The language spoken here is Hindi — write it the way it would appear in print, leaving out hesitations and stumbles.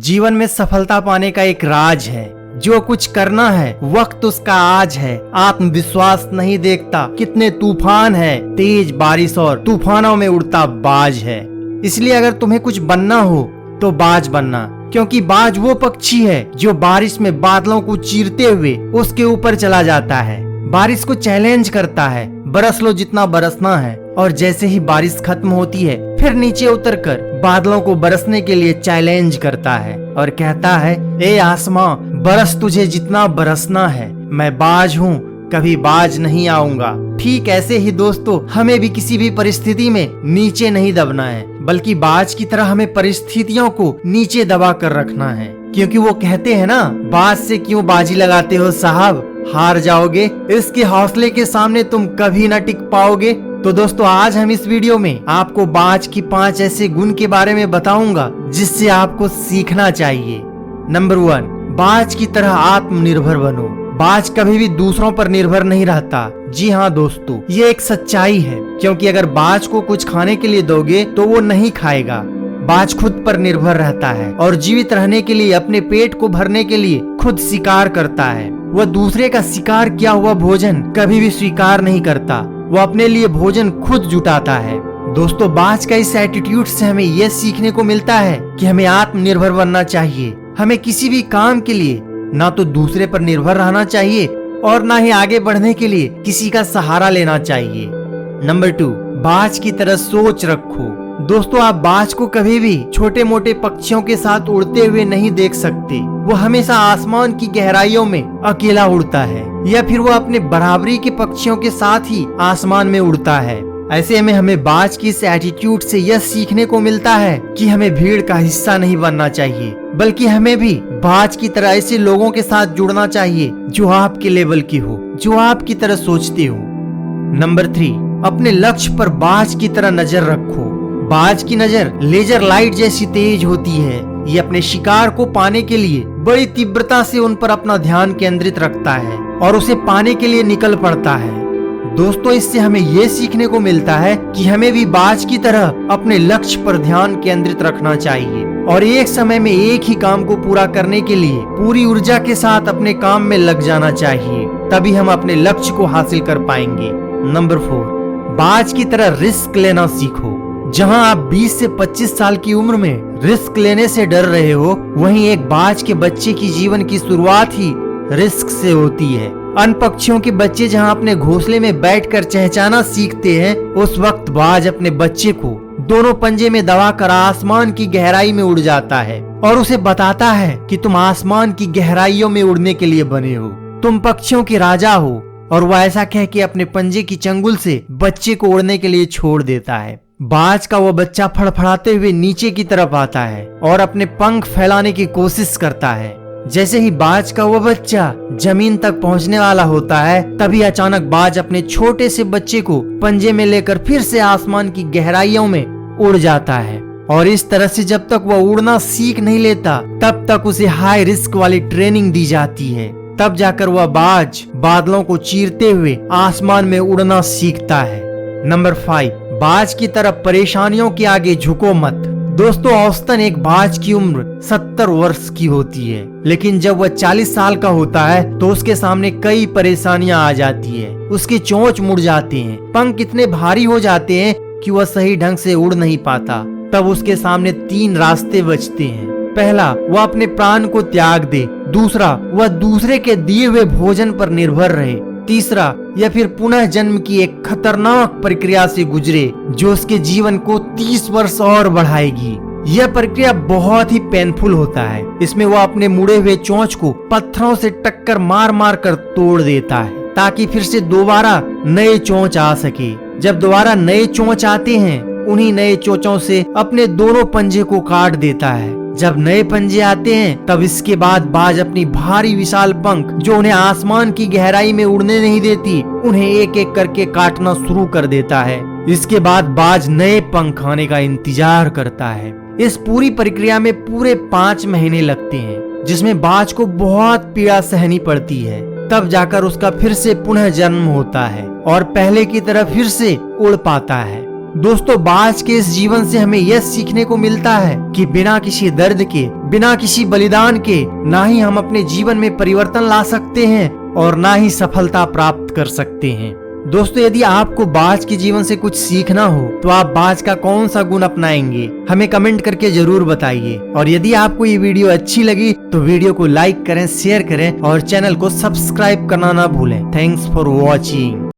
जीवन में सफलता पाने का एक राज है। जो कुछ करना है वक्त उसका आज है। आत्मविश्वास नहीं देखता कितने तूफान है, तेज बारिश और तूफानों में उड़ता बाज है। इसलिए अगर तुम्हें कुछ बनना हो तो बाज बनना, क्योंकि बाज वो पक्षी है जो बारिश में बादलों को चीरते हुए उसके ऊपर चला जाता है। बारिश को चैलेंज करता है, बरस लो जितना बरसना है, और जैसे ही बारिश खत्म होती है फिर नीचे उतरकर बादलों को बरसने के लिए चैलेंज करता है और कहता है, ए आसमां बरस तुझे जितना बरसना है, मैं बाज हूँ, कभी बाज नहीं आऊंगा। ठीक ऐसे ही दोस्तों, हमें भी किसी भी परिस्थिति में नीचे नहीं दबना है, बल्कि बाज की तरह हमें परिस्थितियों को नीचे दबा कर रखना है। क्योंकि वो कहते हैं ना, बाज से क्यों बाजी लगाते हो साहब, हार जाओगे, इसके हौसले के सामने तुम कभी न टिक पाओगे। तो दोस्तों, आज हम इस वीडियो में आपको बाज की 5 ऐसे गुण के बारे में बताऊंगा जिससे आपको सीखना चाहिए। नंबर 1, बाज की तरह आत्मनिर्भर बनो। बाज कभी भी दूसरों पर निर्भर नहीं रहता। जी हाँ दोस्तों, ये एक सच्चाई है, क्योंकि अगर बाज को कुछ खाने के लिए दोगे तो वो नहीं खाएगा। बाज खुद पर निर्भर रहता है और जीवित रहने के लिए, अपने पेट को भरने के लिए खुद शिकार करता है। वह दूसरे का शिकार किया हुआ भोजन कभी भी स्वीकार नहीं करता। वह अपने लिए भोजन खुद जुटाता है। दोस्तों, बाज का इस एटीट्यूड से हमें यह सीखने को मिलता है कि हमें आत्मनिर्भर बनना चाहिए। हमें किसी भी काम के लिए ना तो दूसरे पर निर्भर रहना चाहिए और ना ही आगे बढ़ने के लिए किसी का सहारा लेना चाहिए। नंबर 2, बाज की तरह सोच रखो। दोस्तों, आप बाज को कभी भी छोटे मोटे पक्षियों के साथ उड़ते हुए नहीं देख सकते। वो हमेशा आसमान की गहराइयों में अकेला उड़ता है, या फिर वो अपने बराबरी के पक्षियों के साथ ही आसमान में उड़ता है। ऐसे में हमें बाज की इस एटीट्यूड से यह सीखने को मिलता है कि हमें भीड़ का हिस्सा नहीं बनना चाहिए, बल्कि हमें भी बाज की तरह ऐसे लोगों के साथ जुड़ना चाहिए जो आपके लेवल की हो, जो आपकी तरह सोचते हो। नंबर 3, अपने लक्ष्य पर बाज की तरह नजर रखो। बाज की नजर लेजर लाइट जैसी तेज होती है। ये अपने शिकार को पाने के लिए बड़ी तीव्रता से उन पर अपना ध्यान केंद्रित रखता है और उसे पाने के लिए निकल पड़ता है। दोस्तों, इससे हमें ये सीखने को मिलता है कि हमें भी बाज की तरह अपने लक्ष्य पर ध्यान केंद्रित रखना चाहिए और एक समय में एक ही काम को पूरा करने के लिए पूरी ऊर्जा के साथ अपने काम में लग जाना चाहिए। तभी हम अपने लक्ष्य को हासिल कर पाएंगे। नंबर 4, बाज की तरह रिस्क लेना सीखो। जहां आप 20 से 25 साल की उम्र में रिस्क लेने से डर रहे हो, वहीं एक बाज के बच्चे की जीवन की शुरुआत ही रिस्क से होती है। अन्य पक्षियों के बच्चे जहां अपने घोंसले में बैठकर चहचहाना सीखते हैं, उस वक्त बाज अपने बच्चे को दोनों पंजे में दबाकर आसमान की गहराई में उड़ जाता है और उसे बताता है कि तुम आसमान की गहराइयों में उड़ने के लिए बने हो, तुम पक्षियों के राजा हो। और वह ऐसा कह के अपने पंजे की चंगुल से बच्चे को उड़ने के लिए छोड़ देता है। बाज का वो बच्चा फड़फड़ाते हुए नीचे की तरफ आता है और अपने पंख फैलाने की कोशिश करता है। जैसे ही बाज का वो बच्चा जमीन तक पहुंचने वाला होता है, तभी अचानक बाज अपने छोटे से बच्चे को पंजे में लेकर फिर से आसमान की गहराइयों में उड़ जाता है। और इस तरह से जब तक वह उड़ना सीख नहीं लेता, तब तक उसे हाई रिस्क वाली ट्रेनिंग दी जाती है। तब जाकर वह बाज बादलों को चीरते हुए आसमान में उड़ना सीखता है। नंबर 5, बाज की तरफ परेशानियों के आगे झुको मत। दोस्तों, औसतन एक बाज की उम्र 70 वर्ष की होती है, लेकिन जब वह 40 साल का होता है तो उसके सामने कई परेशानियां आ जाती है। उसके चोंच मुड़ जाते हैं, पंख इतने भारी हो जाते हैं कि वह सही ढंग से उड़ नहीं पाता। तब उसके सामने 3 रास्ते बचते हैं। पहला, वह अपने प्राण को त्याग दे। दूसरा, वह दूसरे के दिए हुए भोजन पर निर्भर रहे। तीसरा, या फिर पुनः जन्म की एक खतरनाक प्रक्रिया से गुजरे जो उसके जीवन को 30 वर्ष और बढ़ाएगी। यह प्रक्रिया बहुत ही पेनफुल होता है। इसमें वह अपने मुड़े हुए चोंच को पत्थरों से टक्कर मार मार कर तोड़ देता है, ताकि फिर से दोबारा नए चोंच आ सके। जब दोबारा नए चोंच आते हैं, उन्हीं नए चोंचों से अपने दोनों पंजे को काट देता है। जब नए पंजे आते हैं, तब इसके बाद बाज अपनी भारी विशाल पंख, जो उन्हें आसमान की गहराई में उड़ने नहीं देती, उन्हें एक एक करके काटना शुरू कर देता है। इसके बाद बाज नए पंख आने का इंतजार करता है। इस पूरी प्रक्रिया में पूरे 5 महीने लगते हैं, जिसमें बाज को बहुत पीड़ा सहनी पड़ती है। तब जाकर उसका फिर से पुनः जन्म होता है और पहले की तरह फिर से उड़ पाता है। दोस्तों, बाज के इस जीवन से हमें यह सीखने को मिलता है कि बिना किसी दर्द के, बिना किसी बलिदान के ना ही हम अपने जीवन में परिवर्तन ला सकते हैं और ना ही सफलता प्राप्त कर सकते हैं। दोस्तों, यदि आपको बाज के जीवन से कुछ सीखना हो तो आप बाज का कौन सा गुण अपनाएंगे, हमें कमेंट करके जरूर बताइए। और यदि आपको ये वीडियो अच्छी लगी तो वीडियो को लाइक करें, शेयर करें और चैनल को सब्सक्राइब करना ना भूलें। Thanks for watching.